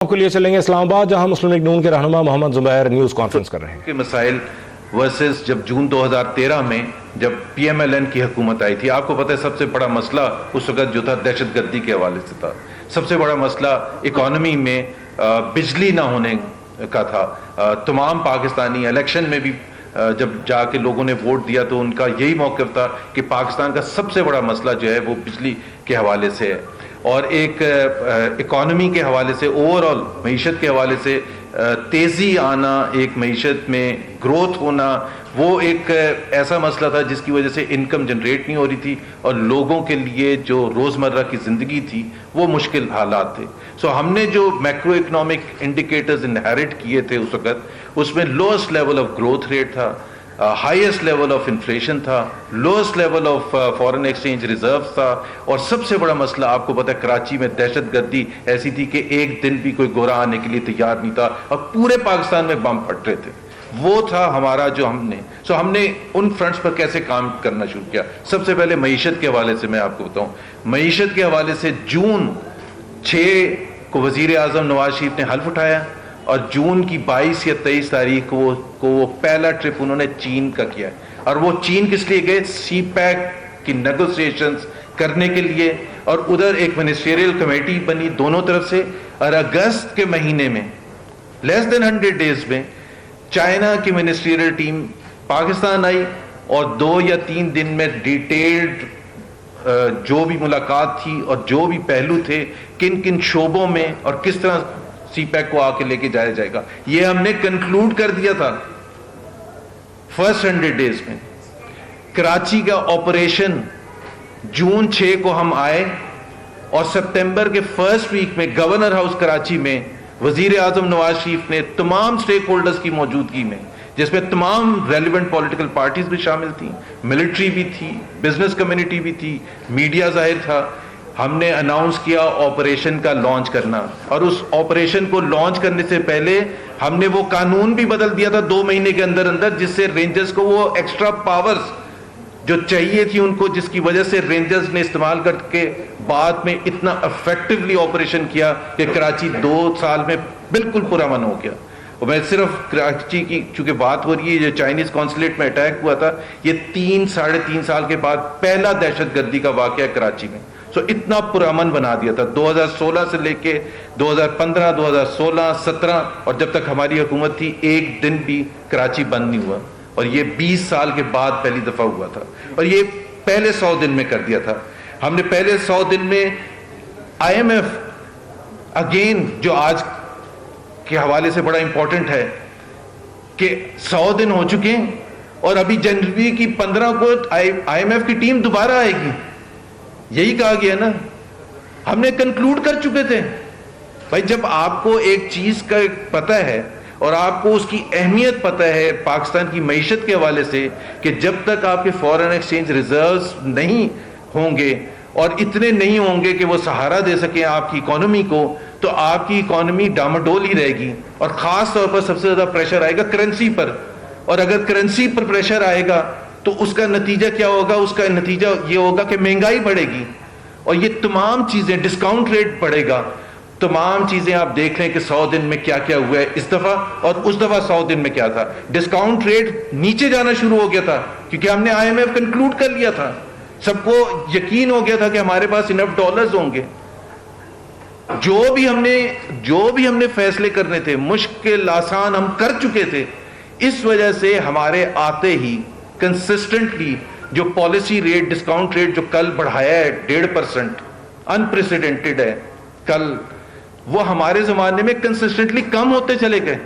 کے لیے چلیں گے اسلام آباد، جہاں مسلم لیگ نون کے رہنما محمد زبیر نیوز کانفرنس کر رہے ہیں کہ مسائل ورسز جب جون 2013 میں جب پی ایم ایل این کی حکومت آئی تھی، آپ کو پتہ ہے سب سے بڑا مسئلہ اس وقت جو تھا دہشت گردی کے حوالے سے تھا، سب سے بڑا مسئلہ اکانومی میں بجلی نہ ہونے کا تھا۔ تمام پاکستانی الیکشن میں بھی جب جا کے لوگوں نے ووٹ دیا تو ان کا یہی موقف تھا کہ پاکستان کا سب سے بڑا مسئلہ جو ہے وہ بجلی کے حوالے سے ہے، اور ایک اکانومی کے حوالے سے اوور آل معیشت کے حوالے سے تیزی آنا، ایک معیشت میں گروتھ ہونا، وہ ایک ایسا مسئلہ تھا جس کی وجہ سے انکم جنریٹ نہیں ہو رہی تھی اور لوگوں کے لیے جو روزمرہ کی زندگی تھی وہ مشکل حالات تھے۔ ہم نے جو میکرو اکنامک انڈیکیٹرز انہیرٹ کیے تھے اس وقت، اس میں lowest level of growth rate تھا، ہائیسٹ لیول آف انفلیشن تھا، lowest level of foreign exchange reserves تھا، اور سب سے بڑا مسئلہ آپ کو پتہ ہے کراچی میں دہشت گردی ایسی تھی کہ ایک دن بھی کوئی گورا آنے کے لیے تیار نہیں تھا اور پورے پاکستان میں بم پھٹ رہے تھے۔ وہ تھا ہمارا جو ہم نے ان فرنٹس پر کیسے کام کرنا شروع کیا۔ سب سے پہلے معیشت کے حوالے سے میں آپ کو بتاؤں، معیشت کے حوالے سے جون 6 کو وزیر اعظم نواز شریف نے حلف اٹھایا، اور جون کی 22 یا 23 تاریخ کو وہ پہلا ٹرپ انہوں نے چین کا کیا، اور وہ چین کس لیے گئے؟ سی پیک کی نیگوسیشنز کرنے کے لیے، اور ادھر ایک منسٹریل کمیٹی بنی دونوں طرف سے، اور اگست کے مہینے میں لیس دین 100 ڈیز میں چائنا کی منسٹریل ٹیم پاکستان آئی، اور 2 یا 3 دن میں ڈیٹیلڈ جو بھی ملاقات تھی اور جو بھی پہلو تھے کن کن شعبوں میں اور کس طرح سی پیک کو آ کے لے کے جایا جائے گا، یہ ہم نے کنکلوڈ کر دیا تھا فرسٹ 100 ڈیز میں۔ کراچی کا آپریشن جون 6 کو ہم آئے، اور سپتمبر کے فرسٹ ویک میں گورنر ہاؤس کراچی میں وزیر اعظم نواز شریف نے تمام سٹیک ہولڈرز کی موجودگی میں، جس میں تمام ریلیونٹ پولیٹیکل پارٹیز بھی شامل تھیں، ملٹری بھی تھی، بزنس کمیونٹی بھی تھی، میڈیا ظاہر تھا، ہم نے اناؤنس کیا آپریشن کا لانچ کرنا۔ اور اس آپریشن کو لانچ کرنے سے پہلے ہم نے وہ قانون بھی بدل دیا تھا 2 مہینے کے اندر اندر، جس سے رینجرز کو وہ ایکسٹرا پاورز جو چاہیے تھی ان کو، جس کی وجہ سے رینجرز نے استعمال کر کے بعد میں اتنا افیکٹولی آپریشن کیا کہ کراچی 2 سال میں بالکل پرامن ہو گیا۔ اور میں صرف کراچی کی چونکہ بات ہو رہی ہے، جو چائنیز قونصلیٹ میں اٹیک ہوا تھا، یہ 3 3.5 سال کے بعد پہلا دہشت گردی کا واقعہ کراچی میں، اتنا پرامن بنا دیا تھا 2016 سے لے کے 2015 2016 17، اور جب تک ہماری حکومت تھی ایک دن بھی کراچی بند نہیں ہوا، اور یہ 20 سال کے بعد پہلی دفعہ ہوا تھا، اور یہ پہلے 100 دن میں کر دیا تھا ہم نے۔ پہلے 100 دن میں آئی ایم ایف اگین جو آج کے حوالے سے بڑا امپورٹنٹ ہے کہ 100 دن ہو چکے ہیں، اور ابھی جنوری کی 15 کو آئی ایم ایف کی ٹیم دوبارہ آئے گی، یہی کہا گیا نا، ہم نے کنکلوڈ کر چکے تھے۔ بھائی جب آپ کو ایک چیز کا پتہ ہے اور آپ کو اس کی اہمیت پتہ ہے پاکستان کی معیشت کے حوالے سے، کہ جب تک آپ کے فارن ایکسچینج ریزروز نہیں ہوں گے اور اتنے نہیں ہوں گے کہ وہ سہارا دے سکیں آپ کی اکانومی کو، تو آپ کی اکانومی ڈاماڈول ہی رہے گی، اور خاص طور پر سب سے زیادہ پریشر آئے گا کرنسی پر، اور اگر کرنسی پر پریشر آئے گا تو اس کا نتیجہ کیا ہوگا؟ اس کا نتیجہ یہ ہوگا کہ مہنگائی بڑھے گی، اور یہ تمام چیزیں، ڈسکاؤنٹ ریٹ بڑھے گا، تمام چیزیں آپ دیکھ لیں کہ 100 دن میں کیا کیا ہوا ہے اس دفعہ، اور اس دفعہ 100 دن میں کیا تھا۔ ڈسکاؤنٹ ریٹ نیچے جانا شروع ہو گیا تھا کیونکہ ہم نے آئی ایم ایف کنکلوڈ کر لیا تھا، سب کو یقین ہو گیا تھا کہ ہمارے پاس انف ڈالرز ہوں گے۔ جو بھی ہم نے فیصلے کرنے تھے مشکل آسان ہم کر چکے تھے، اس وجہ سے ہمارے آتے ہی کنسسٹنٹلی جو پالیسی ریٹ، ڈسکاؤنٹ ریٹ جو کل بڑھایا ہے 1.5%، انپریسیڈنٹڈ ہے کل، وہ ہمارے زمانے میں کنسسٹنٹلی کم ہوتے چلے گئے،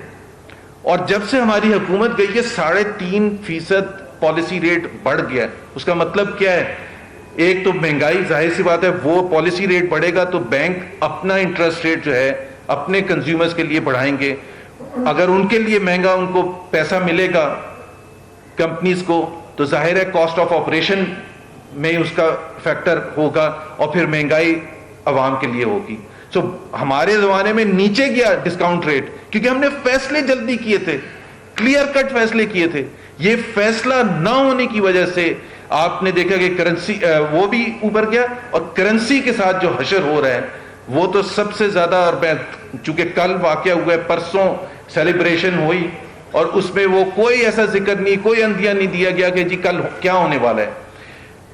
اور جب سے ہماری حکومت گئی ہے 3.5% پالیسی ریٹ بڑھ گیا ہے۔ اس کا مطلب کیا ہے؟ ایک تو مہنگائی، ظاہر سی بات ہے وہ پالیسی ریٹ بڑھے گا تو بینک اپنا انٹرسٹ ریٹ جو ہے اپنے کنزیومرز کے لیے بڑھائیں گے، اگر ان کے لیے مہنگا ان کو پیسہ ملے گا کمپنیز کو، تو ظاہر ہے کاسٹ آف آپریشن میں اس کا فیکٹر ہوگا، اور پھر مہنگائی عوام کے لیے ہوگی۔ ہمارے زمانے میں نیچے گیا ڈسکاؤنٹ ریٹ کیونکہ ہم نے فیصلے جلدی کیے تھے، کلیئر کٹ فیصلے کیے تھے۔ یہ فیصلہ نہ ہونے کی وجہ سے آپ نے دیکھا کہ کرنسی وہ بھی اوپر گیا، اور کرنسی کے ساتھ جو حشر ہو رہا ہے وہ تو سب سے زیادہ, اور چونکہ کل واقعہ ہوا ہے, پرسوں سیلیبریشن ہوئی, اور اس میں وہ کوئی ایسا ذکر نہیں, کوئی اندیہ نہیں دیا گیا کہ جی کل کیا ہونے والا ہے.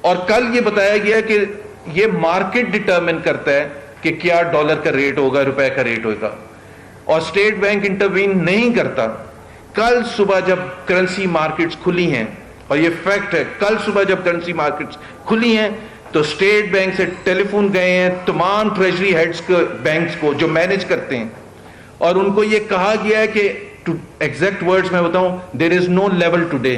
اور کل یہ بتایا گیا کہ یہ مارکیٹ ڈٹرمن کرتا ہے کہ کیا ڈالر کا ریٹ ہوگا, روپے کا ریٹ ہوگا, اور اسٹیٹ بینک انٹروین نہیں کرتا. کل صبح جب کرنسی مارکیٹس کھلی ہیں, اور یہ فیکٹ ہے, کل صبح جب کرنسی مارکیٹس کھلی ہیں تو اسٹیٹ بینک سے ٹیلی فون گئے ہیں تمام ٹریجری ہیڈز کے بینکس کو جو مینج کرتے ہیں, اور ان کو یہ کہا گیا ہے کہ ایگزیکٹ ورڈز میں بتاؤں, دیر از نو لیول ٹوڈے.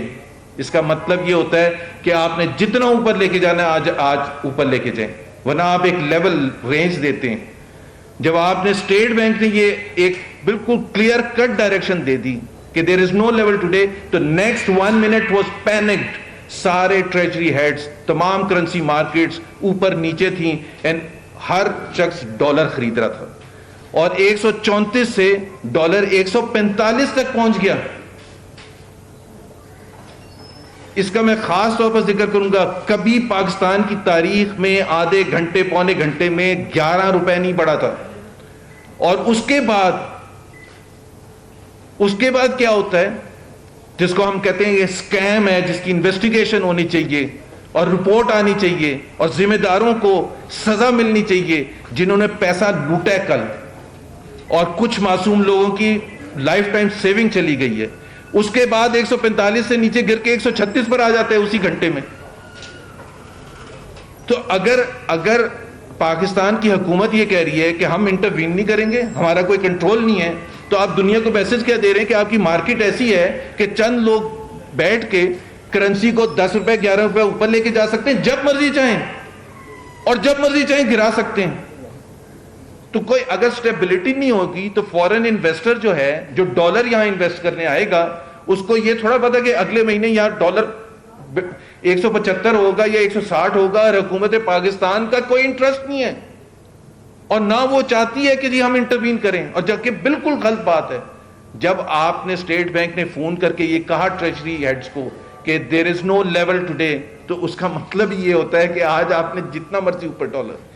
اس کا مطلب یہ ہوتا ہے کہ آپ نے جتنا اوپر لے کے جانا ہے آج اوپر لے کے جائیں, ورنہ آپ ایک لیول رینج دیتے ہیں. جب آپ نے اسٹیٹ بینک نے یہ ایک بالکل کلیئر کٹ ڈائریکشن دے دی کہ دیر از نو لیول ٹوڈے, تو نیکسٹ 1 منٹ واز پینکڈ. سارے ٹریجری ہیڈز, تمام کرنسی مارکیٹس اوپر نیچے تھیں, اینڈ ہر شخص ڈالر خرید رہا تھا, اور 134 سے ڈالر 145 تک پہنچ گیا. اس کا میں خاص طور پر ذکر کروں گا, کبھی پاکستان کی تاریخ میں آدھے گھنٹے پونے گھنٹے میں 11 روپے نہیں بڑھا تھا. اور اس کے بعد کیا ہوتا ہے, جس کو ہم کہتے ہیں یہ اسکیم ہے, جس کی انویسٹیگیشن ہونی چاہیے اور رپورٹ آنی چاہیے, اور ذمہ داروں کو سزا ملنی چاہیے جنہوں نے پیسہ لوٹا ہے کل, اور کچھ معصوم لوگوں کی لائف ٹائم سیونگ چلی گئی ہے. اس کے بعد 145 سے نیچے گر کے 136 پر آ جاتا ہے اسی گھنٹے میں. تو اگر پاکستان کی حکومت یہ کہہ رہی ہے کہ ہم انٹروین نہیں کریں گے, ہمارا کوئی کنٹرول نہیں ہے, تو آپ دنیا کو میسج کیا دے رہے ہیں کہ آپ کی مارکیٹ ایسی ہے کہ چند لوگ بیٹھ کے کرنسی کو 10 روپے 11 روپے اوپر لے کے جا سکتے ہیں جب مرضی چاہیں, اور جب مرضی چاہیں گرا سکتے ہیں. تو کوئی اگر سٹیبلٹی نہیں ہوگی تو فورن انویسٹر جو ہے, جو ڈالر یہاں انویسٹ کرنے آئے گا, اس کو یہ تھوڑا پتا کہ اگلے مہینے یہاں ڈالر 175 ہوگا یا 160 ہوگا, اور حکومت پاکستان کا کوئی انٹرسٹ نہیں ہے, اور نہ وہ چاہتی ہے کہ جی ہم انٹروین کریں. اور جبکہ بالکل غلط بات ہے. جب آپ نے اسٹیٹ بینک نے فون کر کے یہ کہا ٹریجری ہیڈز کو کہ دیر از نو لیول ٹوڈے, تو اس کا مطلب یہ ہوتا ہے کہ آج آپ نے جتنا مرضی اوپر ڈالر.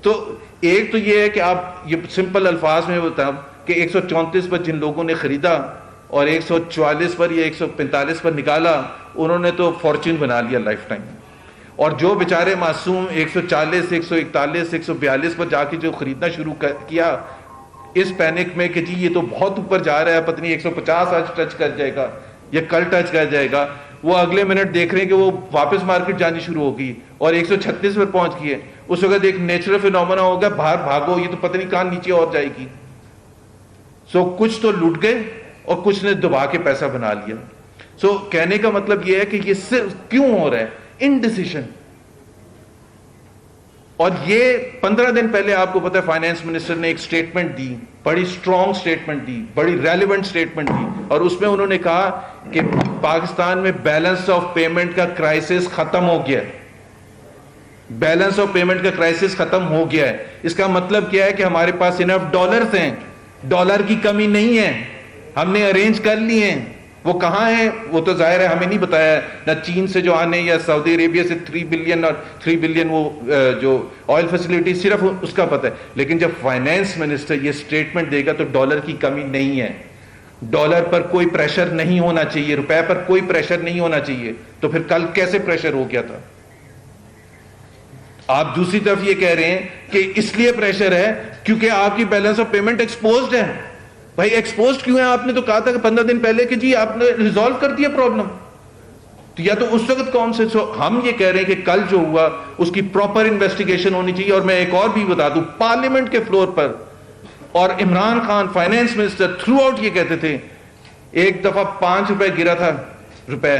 تو ایک تو یہ ہے کہ آپ یہ سمپل الفاظ میں بتاؤ کہ 134 پر جن لوگوں نے خریدا اور 144 پر یا 145 پر نکالا, انہوں نے تو فارچون بنا لیا لائف ٹائم. اور جو بیچارے معصوم 140 141 142 پر جا کے جو خریدنا شروع کیا اس پینک میں کہ جی یہ تو بہت اوپر جا رہا ہے, پتہ نہیں 150 آج ٹچ کر جائے گا یا کل ٹچ کر جائے گا, وہ اگلے منٹ دیکھ رہے ہیں کہ وہ واپس مارکیٹ جانی شروع ہوگی اور 136 پر پہنچ گئی ہے. اس وقت ایک نیچرل فینومینا ہوگا, باہر بھاگو, یہ تو پتہ نہیں کہاں نیچے اور جائے گی. سو کچھ تو لوٹ گئے اور کچھ نے دبا کے پیسہ بنا لیا. سو کہنے کا مطلب یہ ہے کہ یہ صرف کیوں ہو رہا ہے, انڈیسیشن. اور یہ 15 دن پہلے آپ کو پتا ہے فائنانس منسٹر نے ایک سٹیٹمنٹ دی, بڑی سٹرونگ سٹیٹمنٹ دی, بڑی ریلیونٹ سٹیٹمنٹ دی, اور اس میں انہوں نے کہا کہ پاکستان میں بیلنس آف پیمنٹ کا کرائسس ختم ہو گیا ہے. بیلنس آف پیمنٹ کا کرائسس ختم ہو گیا ہے. اس کا مطلب کیا ہے کہ ہمارے پاس انف ڈالرز ہیں, ڈالر کی کمی نہیں ہے, ہم نے ارینج کر لی ہیں. وہ کہاں ہیں وہ تو ظاہر ہے ہمیں نہیں بتایا, نہ چین سے جو آنے یا سعودی عربیہ سے 3 بلین اور 3 بلین وہ جو آئل فیسلٹی, صرف اس کا پتہ ہے. لیکن جب فائنانس منسٹر یہ سٹیٹمنٹ دے گا تو ڈالر کی کمی نہیں ہے, ڈالر پر کوئی پریشر نہیں ہونا چاہیے, روپے پر کوئی پریشر نہیں ہونا چاہیے. تو پھر کل کیسے پریشر ہو گیا تھا؟ آپ دوسری طرف یہ کہہ رہے ہیں کہ اس لیے پریشر ہے کیونکہ آپ کی بیلنس آف پیمنٹ ایکسپوزڈ ہے. بھائی ایکسپوزڈ کیوں ہے؟ آپ نے تو کہا تھا کہ 15 دن پہلے کہ جی آپ نے ریزالو کر دیا پرابلم. تو یا تو اس وقت کون سے, ہم یہ کہہ رہے ہیں کہ کل جو ہوا اس کی پراپر انویسٹیگیشن ہونی چاہیے. اور میں ایک اور بھی بتا دوں, پارلیمنٹ کے فلور پر اور Imran Khan finance minister through out یہ کہتے تھے, ایک دفعہ 5 روپے گرا تھا روپے,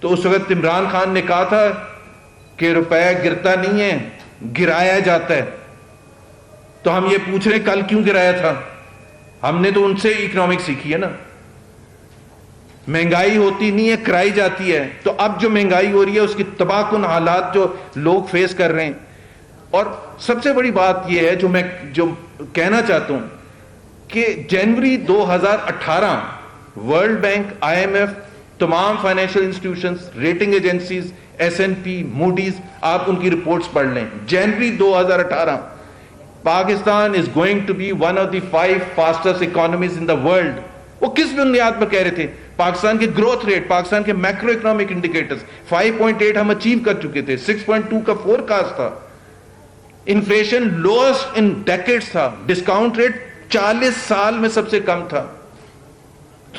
تو اس وقت عمران خان نے کہا تھا کہ روپے گرتا نہیں ہے, گرایا جاتا ہے. تو ہم یہ پوچھ رہے کل کیوں گرایا تھا؟ ہم نے تو ان سے اکنامکس سیکھی ہے نا. مہنگائی ہوتی نہیں ہے, کرائی جاتی ہے. تو اب جو مہنگائی ہو رہی ہے اس کی تباہ کن حالات جو لوگ فیس کر رہے ہیں. اور سب سے بڑی بات یہ ہے جو میں کہنا چاہتا ہوں کہ January 2018 World Bank, I M F, تمام financial institutions, rating agencies, S and P, Moody's, آپ ان کی رپورٹس پڑھ لیں. January 2018 Pakistan is going to be one of the 5 fastest economies in the world. وہ کس بنیاد پر کہہ رہے تھے؟ پاکستان کے گروتھ ریٹ، پاکستان کے میکرو اکنامک انڈیکیٹرز 5.8 ہم اچیو کر چکے تھے، 6.2 کا فور کاسٹ تھا. انفلیشن لوسٹ ان ڈیکیڈز تھا، ڈسکاؤنٹ ریٹ 40 سال میں سب سے کم تھا.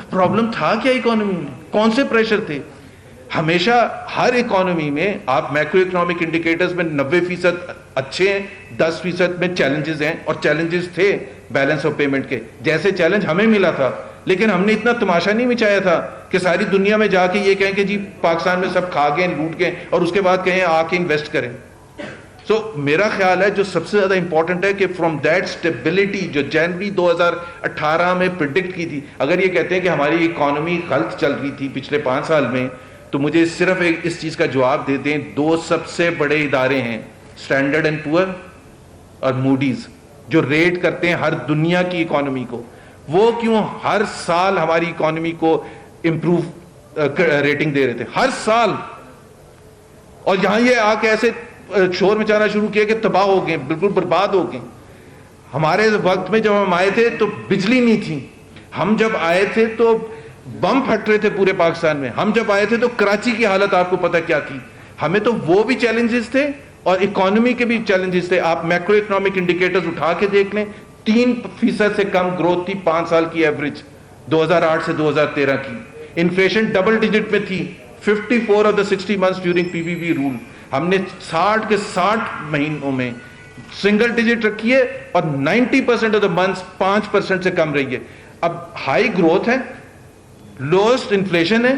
پرابلم تھا کیا اکانومی میں؟ کون سے پریشر تھے؟ ہمیشہ ہر اکانومی میں آپ میکرو اکنامک انڈیکیٹرز میں 90% اچھے ہیں، 10% میں چیلنجز ہیں، اور چیلنجز تھے بیلنس آف پیمنٹ کے جیسے چیلنج ہمیں ملا تھا. لیکن ہم نے اتنا تماشا نہیں مچایا تھا کہ ساری دنیا میں جا کے یہ کہیں کہ جی پاکستان میں سب کھا گئے لوٹ گئے اور اس کے بعد کہیں آ کے انویسٹ کریں. سو میرا خیال ہے جو سب سے زیادہ امپورٹنٹ ہے کہ فرام دیٹ اسٹیبلٹی جو جنوری 2018 میں پریڈکٹ کی تھی، اگر یہ کہتے ہیں کہ ہماری اکانومی غلط چل رہی تھی پچھلے 5 سال میں، تو مجھے صرف اس چیز کا جواب دے دیں. 2 سب سے بڑے ادارے ہیں، اسٹینڈرڈ اینڈ پور اور موڈیز، جو ریٹ کرتے ہیں ہر دنیا کی اکانومی کو. وہ کیوں ہر سال ہماری اکانومی کو امپروو ریٹنگ دے رہے تھے ہر سال، اور یہاں یہ آ کے ایسے شور مچانا شروع کیا کہ تباہ ہو گئے، بالکل برباد ہو گئے. ہمارے وقت میں جب ہم آئے تھے تو بجلی نہیں تھی، ہم جب آئے تھے تو بم پھٹ رہے تھے پورے پاکستان میں، ہم جب آئے تھے تو کراچی کی حالت آپ کو پتہ کیا تھی. ہمیں تو وہ بھی چیلنجز تھے اور اکانومی کے بھی چیلنجز تھے. آپ میکرو اکنامک انڈیکیٹرز اٹھا کے دیکھ لیں، 3% سے کم گروتھ تھی 5 سال کی ایوریج 2008 سے 2013 کی. انفلیشن ڈبل ڈیجٹ میں تھی 54 of the 60 months during P P P rule. ہم نے 60 کے 60 مہینوں میں سنگل ڈیجٹ رکھی ہے اور 90% آف دا منتھس 5% سے کم رہی ہے. اب ہائی گروتھ ہے، لوسٹ انفلیشن ہے،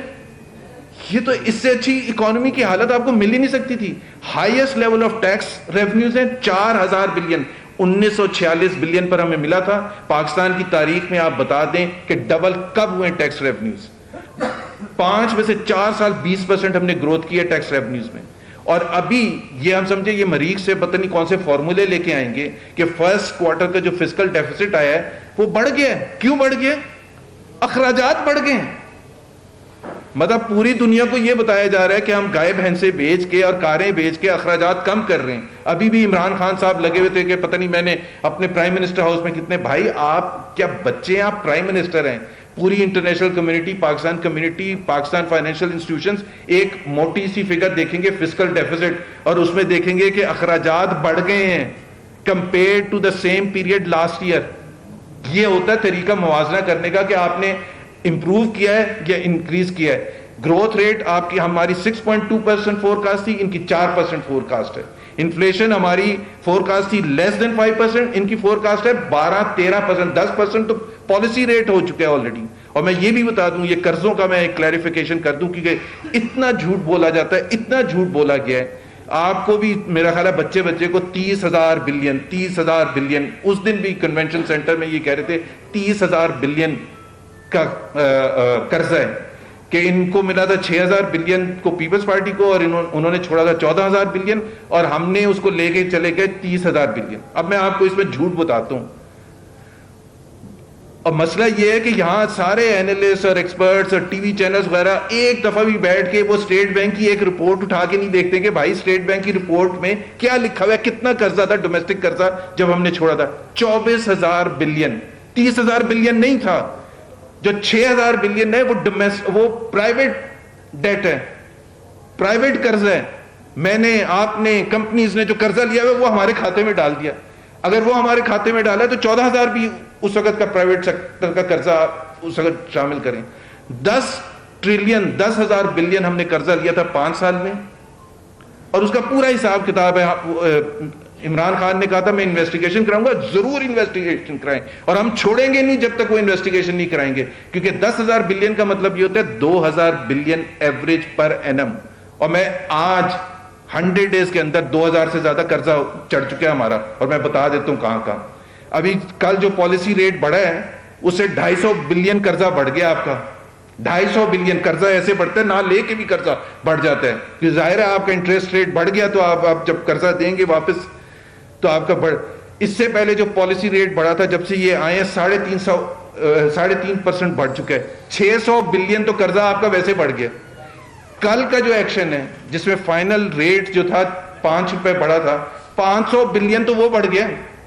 یہ تو اس سے اچھی اکانومی کی حالت آپ کو مل ہی نہیں سکتی تھی. Highest level of tax revenues ہیں 4000 بلین، 1946 بلین پر ہمیں ملا تھا. پاکستان کی تاریخ میں آپ بتا دیں کہ ڈبل کب ہوئے ٹیکس ریونیوز؟ 5 میں سے 4 سال 20% ہم نے گروتھ کی ہے ٹیکس ریونیوز میں. اور ابھی یہ ہم سمجھے یہ مریخ سے پتہ نہیں کون سے فارمولے لے کے آئیں گے کہ فرسٹ کوارٹر کا جو فسکل ڈیفیسٹ آیا ہے وہ بڑھ گیا ہے. کیوں بڑھ گیا؟ اخراجات بڑھ گئے ہیں. مطلب پوری دنیا کو یہ بتایا جا رہا ہے کہ ہم گائے بھینسیں بیچ کے اور کاریں بیچ کے اخراجات کم کر رہے ہیں. ابھی بھی عمران خان صاحب لگے ہوئے تھے کہ پتہ نہیں میں نے اپنے پرائم منسٹر ہاؤس میں کتنے، بھائی آپ کیا بچے ہیں؟ آپ پرائم منسٹر ہیں. پوری international community, Pakistan community, Pakistan financial institutions ایک موٹی سی فگر دیکھیں گے فسکل ڈیفیسٹ، اور اس میں دیکھیں گے کہ اخراجات بڑھ گئے ہیں compare to the same period last year. یہ ہوتا ہے طریقہ موازنہ کرنے کا کہ آپ نے امپروو کیا ہے یا انکریز کیا ہے. گروتھ ریٹ آپ کی ہماری 6.2% فور کاسٹ تھی، ان کی 4% فور کاسٹ ہے. انفلیشن ہماری فور کاسٹ تھی لیس دین 5%، ان کی فور کاسٹ ہے 12-13%. 10% تو پالیسی ریٹ ہو چکا ہے آلریڈی. اور میں یہ بھی بتا دوں، یہ قرضوں کا میں ایک کلیریفیکیشن کر دوں کیونکہ اتنا جھوٹ بولا جاتا ہے، اتنا جھوٹ بولا گیا ہے. آپ کو بھی میرا خیال ہے بچے کو 30,000 بلین، اس دن بھی کنونشن سینٹر میں یہ کہہ رہے تھے 30,000 بلین کا قرضہ ہے کہ ان کو ملا تھا 6,000 بلین کو پیپلز پارٹی کو، اور انہوں نے چھوڑا تھا 14,000 بلین، اور ہم نے اس کو لے کے چلے گئے 30,000 بلین. اب میں آپ کو اس میں جھوٹ بتاتا ہوں. اور مسئلہ یہ ہے کہ یہاں سارے اینالسٹ اور ایکسپرٹس اور ٹی وی چینلز وغیرہ ایک دفعہ بھی بیٹھ کے وہ اسٹیٹ بینک کی ایک رپورٹ اٹھا کے نہیں دیکھتے کہ بھائی اسٹیٹ بینک کی رپورٹ میں کیا لکھا ہوا ہے، کتنا قرضہ تھا ڈومیسٹک قرضہ جب ہم نے چھوڑا تھا 24,000 بلین. 30,000 بلین نہیں تھا. جو 6,000 بلین ہے وہ پرائیویٹ ڈیٹ ہے، پرائیویٹ قرض ہے. میں نے، آپ نے، کمپنیز نے جو قرضہ لیا ہے وہ ہمارے کھاتے میں ڈال دیا. اگر وہ ہمارے کھاتے میں ڈالا ہے تو 14,000 بھی اس وقت کا پرائیویٹ سیکٹر کا قرضہ اس وقت شامل کریں. 10,000 بلین ہم نے قرضہ لیا تھا 5 سال میں، اور اس کا پورا حساب کتاب ہے. عمران خان نے کہا تھا میں انویسٹیگیشن کراؤں گا. ضرور انویسٹیگیشن کرائیں، اور ہم چھوڑیں گے نہیں جب تک وہ انویسٹیگیشن نہیں کرائیں گے، کیونکہ 10,000 بلین کا مطلب یہ ہوتا ہے 2,000 بلین ایوریج پر اینم. اور میں آج 100 ڈیز کے اندر 2,000 سے زیادہ قرضہ چڑھ چکا ہے ہمارا، اور میں بتا دیتا ہوں کہاں کہاں. ابھی کل جو پالیسی ریٹ بڑھا ہے اس سے 250 بلین قرضہ بڑھ گیا آپ کا. 250 بلین قرضہ ایسے بڑھتا ہے، نہ لے کے بھی قرضہ بڑھ جاتا ہے، کہ ظاہر ہے آپ کا انٹرسٹ ریٹ بڑھ گیا تو آپ جب قرضہ دیں گے واپس تو آپ کا اس سے پہلے جو پالیسی ریٹ بڑھا تھا جب سے یہ آئے 3.5% بڑھ چکا ہے. 600 بلین تو قرضہ آپ کا ویسے بڑھ گیا. کل کا جو ایکشن ہے جس میں فائنل ریٹ جو تھا 5 روپے بڑھا تھا، 500 بلین تو وہ بڑھ گیا.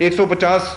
150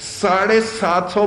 750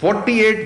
48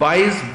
22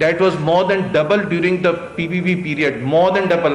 That was more than double during the PPP period, more than double।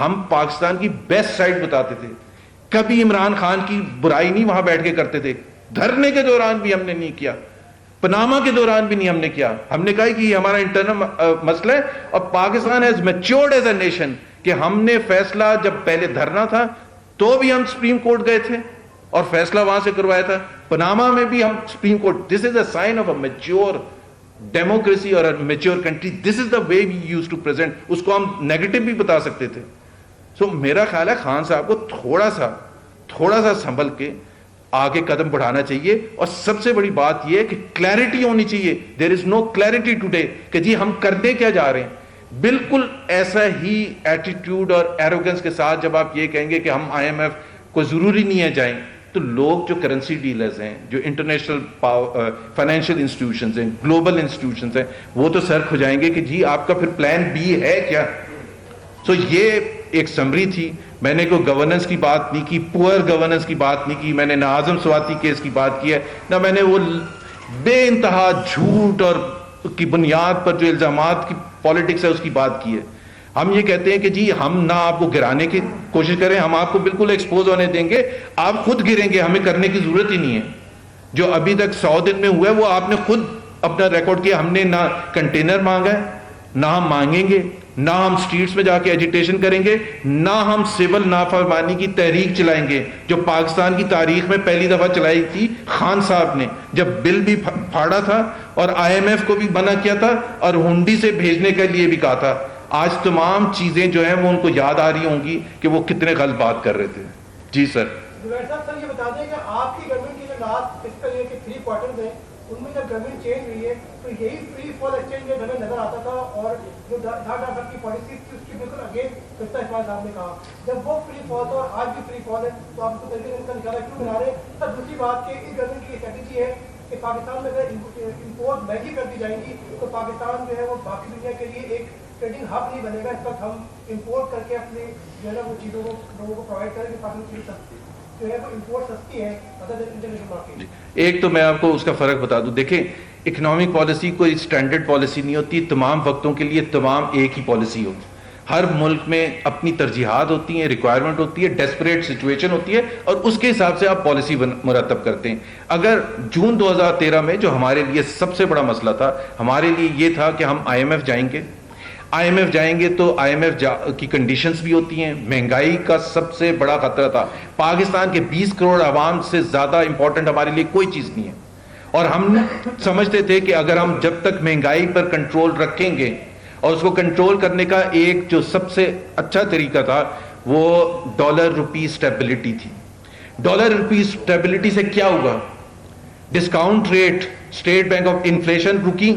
ہم پاکستان کی بیسٹ سائڈ بتاتے تھے, کبھی عمران خان کی برائی نہیں وہاں بیٹھ کے کرتے تھے, دھرنے کے دوران بھی ہم نے نہیں کیا, پناما کے دوران بھی نہیں ہم نے کیا. ہم نے کہا کہ یہ ہمارا انٹرنل مسئلہ ہے, اور Pakistan has matured as a nation کہ ہم نے فیصلہ جب پہلے دھرنا تھا تو بھی ہم سپریم کورٹ گئے تھے اور فیصلہ وہاں سے کروایا تھا, پناما میں بھی ہم supreme court. This is a sign of a mature democracy اور mature country. This is the way we use to present. اس کو ہم نیگیٹو بھی بتا سکتے تھے. سو میرا خیال ہے خان صاحب کو تھوڑا سا سنبھل کے آگے قدم بڑھانا چاہیے, اور سب سے بڑی بات یہ ہے کہ کلیئرٹی ہونی چاہیے. دیر از نو کلیئرٹی ٹوڈے کہ جی ہم کرتے کیا جا رہے ہیں. بالکل ایسا ہی ایٹیٹیوڈ اور ایروگنس کے ساتھ جب آپ یہ کہیں گے کہ ہم آئی ایم ایف کو ضروری نہیں ہے جائیں, تو لوگ جو کرنسی ڈیلرز ہیں, جو انٹرنیشنل فائنینشیل انسٹیٹیوشنز ہیں, گلوبل انسٹیٹیوشنز ہیں, وہ تو سر کھجائیں گے کہ جی آپ کا پھر پلان بی ہے کیا. سو یہ ایک سمری تھی. میں نے کوئی گورننس کی بات نہیں کی, پور گورننس کی بات نہیں کی, میں نے نہ اعظم سواتی کیس کی بات کی ہے, نہ میں نے وہ بے انتہا جھوٹ اور کی بنیاد پر جو الزامات کی پالیٹکس ہے اس کی بات کی ہے. ہم یہ کہتے ہیں کہ جی ہم نہ آپ کو گرانے کی کوشش کریں, ہم آپ کو بالکل ایکسپوز ہونے دیں گے, آپ خود گریں گے, ہمیں کرنے کی ضرورت ہی نہیں ہے. جو ابھی تک 100 دن میں ہوا ہے وہ آپ نے خود اپنا ریکارڈ کیا. ہم نے نہ کنٹینر مانگا ہے, نہ ہم مانگیں گے, نہ ہم سٹریٹس میں جا کے ایجیٹیشن کریں گے, نہ ہم سول نافرمانی کی تحریک چلائیں گے جو پاکستان کی تاریخ میں پہلی دفعہ چلائی تھی خان صاحب نے, جب بل بھی پھاڑا تھا اور آئی ایم ایف کو بھی منع کیا تھا اور ہنڈی سے بھیجنے کے لیے بھی کہا تھا. آج تمام چیزیں جو ہیں وہ ان کو یاد آ رہی ہوں گی کہ وہ کتنے غلط بات کر رہے تھے. جی سر. سر یہ بتا دیں کہ آپ کی گورنمنٹ کی جو لاسٹ فسکل ایئر کے 3 کوارٹرز ہیں ان میں جب گورنمنٹ چینج ہوئی ہے تو یہی فری فال ایکسچینج ریٹ ہمیں نظر آتا تھا, اور جو ڈاٹا کی پالیسی تھی اس کی بالکل اگینسٹ کرتا اقبال صاحب نے کہا. جب وہ فری فال تھا اور آج بھی فری فال ہے تو آپ کو طریقے سے ان کا نکالا کیوں بنا رہے. سر دوسری بات کہ اس گورنمنٹ کی اسٹریٹجی ہے کہ پاکستان میں اگر امپورٹ مہنگی کر دی جائیں گی تو پاکستان جو ہے وہ باقی دنیا کے لیے ایک ٹریڈنگ ہب نہیں بنے گا. اس وقت ہم امپورٹ کر کے اپنے جو ہے نا وہ چیزوں کو لوگوں کو پرووائڈ کریں کہ پاکستان چیز سستی جو ہے وہ امپورٹ سستی ہے انٹرنیشنل مارکیٹ. ایک تو میں آپ کو اس کا فرق بتا دوں. دیکھیں اکنامک پالیسی کوئی اسٹینڈرڈ پالیسی نہیں ہوتی, تمام وقتوں کے لیے تمام ایک ہی پالیسی ہوتی. ہر ملک میں اپنی ترجیحات ہوتی ہیں, ریکوائرمنٹ ہوتی ہے, ڈیسپریٹ سچویشن ہوتی ہے, اور اس کے حساب سے آپ پالیسی مرتب کرتے ہیں. اگر جون 2013 میں جو ہمارے لیے سب سے بڑا مسئلہ تھا, ہمارے لیے یہ تھا کہ ہم آئی ایم ایف جائیں گے تو آئی ایم ایف کی کنڈیشنز بھی ہوتی ہیں, مہنگائی کا سب سے بڑا خطرہ تھا. پاکستان کے 20 کروڑ عوام سے زیادہ امپورٹنٹ ہمارے لیے کوئی چیز نہیں ہے, اور ہم سمجھتے تھے کہ اگر ہم جب تک مہنگائی پر کنٹرول رکھیں گے, اور اس کو کنٹرول کرنے کا ایک جو سب سے اچھا طریقہ تھا وہ ڈالر روپی اسٹیبلٹی تھی. ڈالر روپی اسٹیبلٹی سے کیا ہوگا؟ Discount rate, state bank of inflation رکی,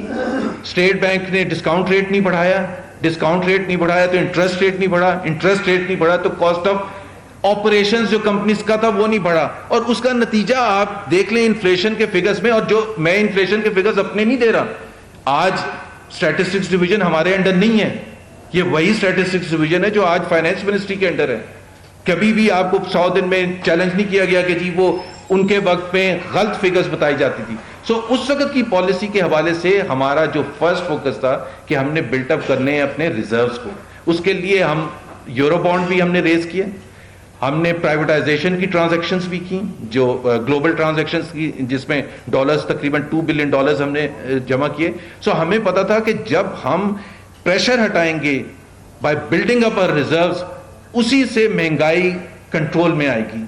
اسٹیٹ بینک نے ڈسکاؤنٹ ریٹ نہیں بڑھایا, ڈسکاؤنٹ ریٹ نہیں بڑھایا تو انٹرسٹ ریٹ نہیں بڑھا, انٹرسٹ ریٹ نہیں بڑھا تو کاسٹ آف آپریشنز جو کمپنیز کا تھا وہ نہیں بڑھا, اور اس کا نتیجہ آپ دیکھ لیں انفلیشن کے فگرز میں. اور جو میں انفلیشن کے فگرز اپنے نہیں دے رہا, آج اسٹیٹسٹکس ڈویژن ہمارے انڈر نہیں ہے, یہ وہی اسٹیٹسٹکس ڈویژن ہے جو آج فائنانس منسٹری کے انڈر ہے. کبھی بھی آپ کو 100 دن میں چیلنج نہیں کیا گیا کہ جی وہ ان کے وقت میں غلط فگرز بتائی جاتی تھی. سو اس وقت کی پالیسی کے حوالے سے ہمارا جو فرسٹ فوکس تھا کہ ہم نے بلٹ اپ کرنے ہیں اپنے ریزروز کو. اس کے لیے ہم یورو بانڈ بھی ہم نے ریز کیے, ہم نے پرائیویٹائزیشن کی ٹرانزیکشنز بھی کی, جو گلوبل ٹرانزیکشنز کی, جس میں ڈالرز تقریباً $2 بلین ہم نے جمع کیے. سو ہمیں پتا تھا کہ جب ہم پریشر ہٹائیں گے by building up our reserves, اسی سے مہنگائی کنٹرول میں آئے گی.